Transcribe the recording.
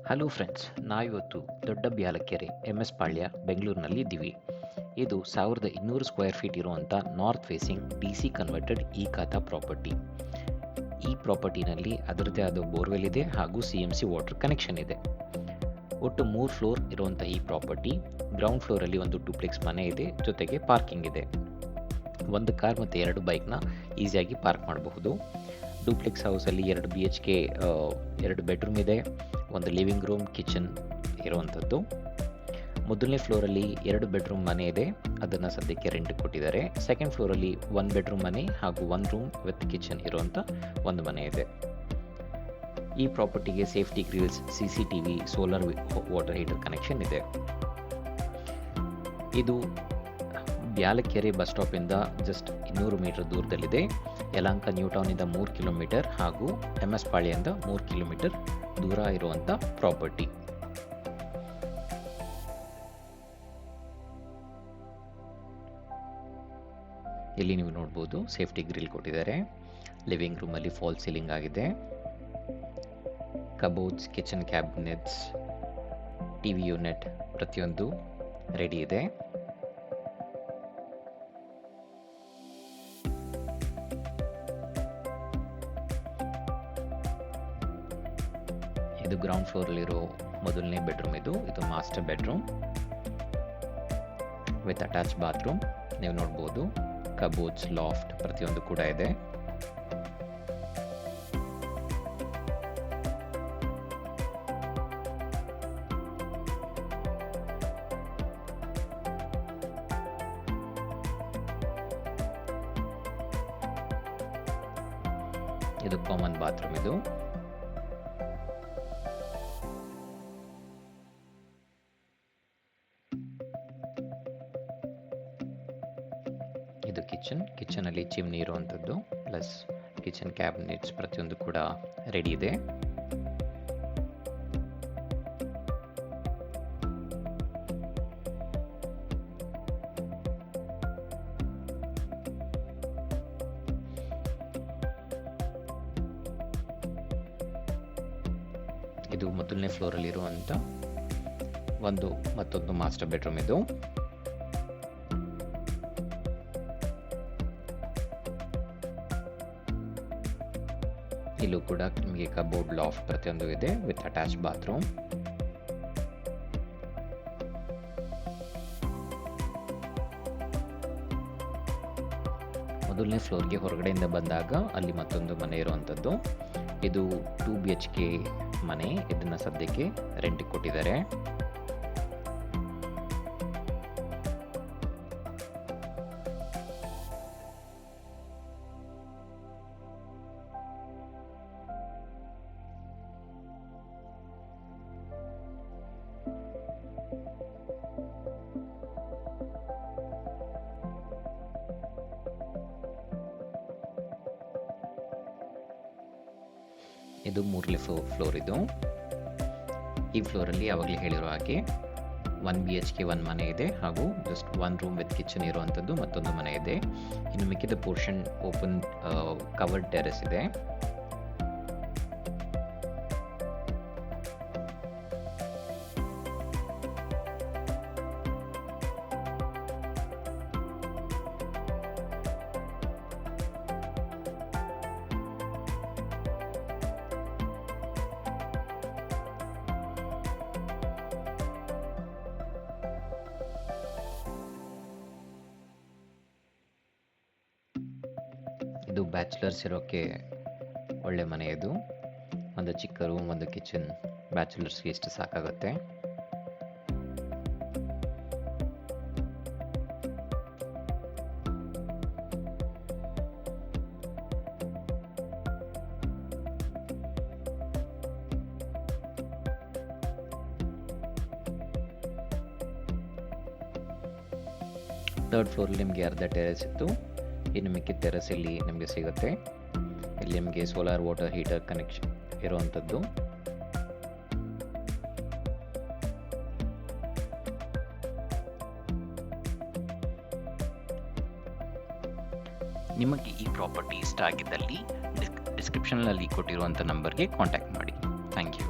Hello friends, ನಾವಿವತ್ತು ದೊಡ್ಡ ಬ್ಯಾಲಕೆರೆ MS ಪಾಳ್ಯ ಬೆಂಗಳೂರಿನಲ್ಲಿ ಇದ್ದೀವಿ. ಇದು 1200 ಸ್ಕ್ವೇರ್ ಫೀಟ್ ಇರುವಂಥ ನಾರ್ತ್ ಫೇಸಿಂಗ್ DC ಕನ್ವರ್ಟೆಡ್ ಈ ಖಾತಾ ಪ್ರಾಪರ್ಟಿ. ಈ ಪ್ರಾಪರ್ಟಿನಲ್ಲಿ ಅದರದ್ದೇ ಆದ ಬೋರ್ವೆಲ್ ಇದೆ ಹಾಗೂ CMC ವಾಟರ್ ಕನೆಕ್ಷನ್ ಇದೆ. ಒಟ್ಟು 3 ಫ್ಲೋರ್ ಇರುವಂಥ ಈ ಪ್ರಾಪರ್ಟಿ, ಗ್ರೌಂಡ್ ಫ್ಲೋರಲ್ಲಿ ಒಂದು ಡೂಪ್ಲೆಕ್ಸ್ ಮನೆ ಇದೆ, ಜೊತೆಗೆ ಪಾರ್ಕಿಂಗ್ ಇದೆ. ಒಂದು ಕಾರ್ ಮತ್ತು 2 ಬೈಕ್ನ ಈಸಿಯಾಗಿ ಪಾರ್ಕ್ ಮಾಡಬಹುದು. ಡೂಪ್ಲೆಕ್ಸ್ ಹೌಸಲ್ಲಿ 2 BHK 2 ಬೆಡ್ರೂಮ್ ಇದೆ, ಒಂದು ಲಿವಿಂಗ್ ರೂಮ್, ಕಿಚನ್ ಇರುವಂಥದ್ದು. ಮೊದಲನೇ ಫ್ಲೋರಲ್ಲಿ 2 ಬೆಡ್ರೂಮ್ ಮನೆ ಇದೆ, ಅದನ್ನು ಸದ್ಯಕ್ಕೆ ರೆಂಟ್ ಕೊಟ್ಟಿದ್ದಾರೆ. ಸೆಕೆಂಡ್ ಫ್ಲೋರಲ್ಲಿ 1 ಬೆಡ್ರೂಮ್ ಮನೆ ಹಾಗೂ 1 ರೂಮ್ ವಿತ್ ಕಿಚನ್ ಇರುವಂಥ ಒಂದು ಮನೆ ಇದೆ. ಈ ಪ್ರಾಪರ್ಟಿಗೆ safety grills, CCTV, solar water heater connection ಇದೆ. ಇದು ಬ್ಯಾಲಕೆರೆ ಬಸ್ ಸ್ಟಾಪಿಂದ ಜಸ್ಟ್ 200 ಮೀಟರ್ ದೂರದಲ್ಲಿದೆ. ಯಲಹಂಕ ನ್ಯೂ ಟೌನಿಂದ 3 ಕಿಲೋಮೀಟರ್ ಹಾಗೂ MS ಪಾಳ್ಯದಿಂದ 3 ಕಿಲೋಮೀಟರ್ ದೂರ ಇರುವಂಥ ಪ್ರಾಪರ್ಟಿ. ಇಲ್ಲಿ ನೀವು ನೋಡ್ಬೋದು, ಸೇಫ್ಟಿ ಗ್ರಿಲ್ ಕೊಟ್ಟಿದ್ದಾರೆ. ಲಿವಿಂಗ್ ರೂಮಲ್ಲಿ ಫಾಲ್ ಸೀಲಿಂಗ್ ಆಗಿದೆ. Cupboards, kitchen cabinets, TV unit ಪ್ರತಿಯೊಂದು ರೆಡಿ ಇದೆ. ಇದು ಗ್ರೌಂಡ್ ಫ್ಲೋರಲ್ಲಿರೋ ಮೊದಲನೇ ಬೆಡ್ರೂಮ್. ಇದು master bedroom with attach bathroom. ನೀವು ನೋಡ್ಬೋದು, ಕಬೋರ್ಡ್ಸ್, ಲಾಫ್ಟ್ ಪ್ರತಿಯೊಂದು ಕೂಡ ಇದೆ. ಇದು ಕಾಮನ್ ಬಾತ್ರೂಮ್. ಇದು ಕಿಚನಲ್ಲಿ ಚಿಮ್ನಿ ಇರುವಂಥದ್ದು, ಪ್ಲಸ್ ಕಿಚನ್ ಕ್ಯಾಬಿನೆಟ್ಸ್ ಪ್ರತಿಯೊಂದು ಕೂಡ ರೆಡಿ ಇದೆ. ಇದು ಮೊದಲನೇ ಫ್ಲೋರಲ್ಲಿ ಇರುವಂಥ ಮತ್ತೊಂದು ಮಾಸ್ಟರ್ ಬೆಡ್ರೂಮ್. ಇಲ್ಲೂ ಕೂಡ ನಿಮಗೆ ಕಬೋರ್ಡ್, ಲಾಫ್ಟ್ ಪ್ರತಿಯೊಂದು ಇದೆ ವಿತ್ ಅಟ್ಯಾಚ್ ಬಾತ್ರೂಮ್. ಮೊದಲನೇ ಫ್ಲೋರ್ಗೆ ಹೊರಗಡೆಯಿಂದ ಬಂದಾಗ ಅಲ್ಲಿ ಮತ್ತೊಂದು ಮನೆ ಇರುವಂಥದ್ದು. ಇದು 2 BHK ಮನೆ. ಇದನ್ನು ಸದ್ಯಕ್ಕೆ ರೆಂಟಿಗೆ ಕೊಟ್ಟಿದ್ದಾರೆ. ಇದು 3ನೇ ಫ್ಲೋರ್. ಈ ಫ್ಲೋರಲ್ಲಿ ಯಾವಾಗಲೇ ಹೇಳಿರೋ ಹಾಗೆ 1 BHK 1 ಮನೆ ಇದೆ ಹಾಗೂ ಜಸ್ಟ್ 1 ರೂಮ್ ವಿತ್ ಕಿಚನ್ ಇರುವಂಥದ್ದು ಮತ್ತೊಂದು ಮನೆ ಇದೆ. ಇನ್ನು ಮಿಕ್ಕಿದ ಪೋರ್ಷನ್ ಓಪನ್ ಕವರ್ಡ್ ಟೆರೆಸ್ ಇದೆ. ಇದು ಬ್ಯಾಚುಲರ್ಸ್ ಇರೋಕ್ಕೆ ಒಳ್ಳೆ ಮನೆ. ಇದು ಒಂದು ಚಿಕ್ಕ ರೂಮ್, ಒಂದು ಕಿಚನ್, ಬ್ಯಾಚುಲರ್ಸ್ಗೆ ಎಷ್ಟು ಸಾಕಾಗುತ್ತೆ. ಥರ್ಡ್ ಫ್ಲೋರಲ್ಲಿ ನಿಮಗೆ ಅರ್ಧ ಟೆರೆಸ್ ಇತ್ತು. ಇನ್ನು ಮಿಕ್ಕಿದ ಟೆರೆಸ್ ಇಲ್ಲಿ ನಿಮಗೆ ಸಿಗುತ್ತೆ. ಇಲ್ಲಿ ನಿಮಗೆ ಸೋಲಾರ್ ವಾಟರ್ ಹೀಟರ್ ಕನೆಕ್ಷನ್ ಇರುವಂಥದ್ದು. ನಿಮಗೆ ಈ ಪ್ರಾಪರ್ಟಿ ಇಷ್ಟ ಆಗಿದ್ದಲ್ಲಿ ಡಿಸ್ಕ್ರಿಪ್ಷನ್ನಲ್ಲಿ ಕೊಟ್ಟಿರುವಂಥ ನಂಬರ್ಗೆ ಕಾಂಟ್ಯಾಕ್ಟ್ ಮಾಡಿ. Thank you.